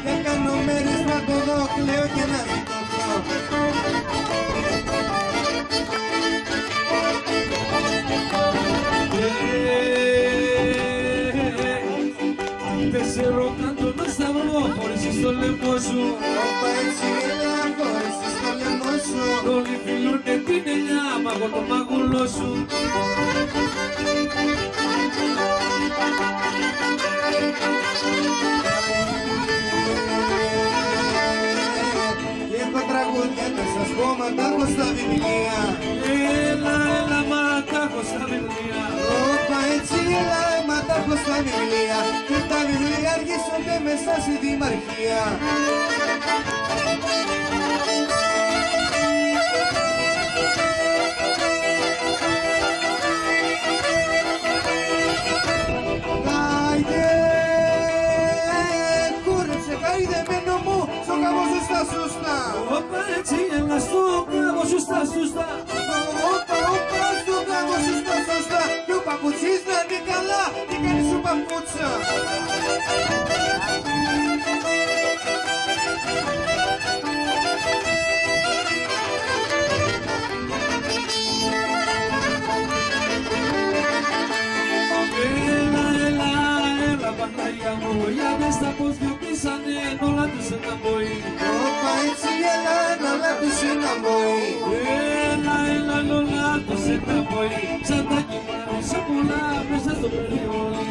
και κάνω μέρισμα το δω, κλαίω και να ζητωθώ. Τέσσερο κάτω να σταυρώ, χωρίσεις το λαιμό σου. Όπα έτσι έλα, χωρίσεις το λαιμό σου. Όλοι φιλούνε την ελιά, μα εγώ το μαγουλό σου. Και έχω τραγούδια να σας πω, μα τα έχω στα βιβλία. Έλα, έλα, μα τα έχω στα βιβλία. Όπα έτσι έλα, μα τα έχω στα βιβλία. Και τα βιβλία αργήσονται μέσα στη δημαρχία. Κάιδε, κούρεψε, καηδεμένο μου, στο καβό σου στα σωστά. Όπα έτσι έλα στο κάβο σου στα σωστά. Όπα, όπα, στο καβό σου στα σωστά. Και ο παπουτσής να είναι καλά, τι κάνει σου παπούτσα. Έλα, έλα, έλα, Παναγία μου, για μες τα πόδια πίσανε, όλα τους ένα μποή. Όπα έτσι έλα, όλα τους ένα μποή. Έλα, έλα, όλα τους ένα μποή, σαν τα κυμάρισα πολλά μέσα στο περιβόλι.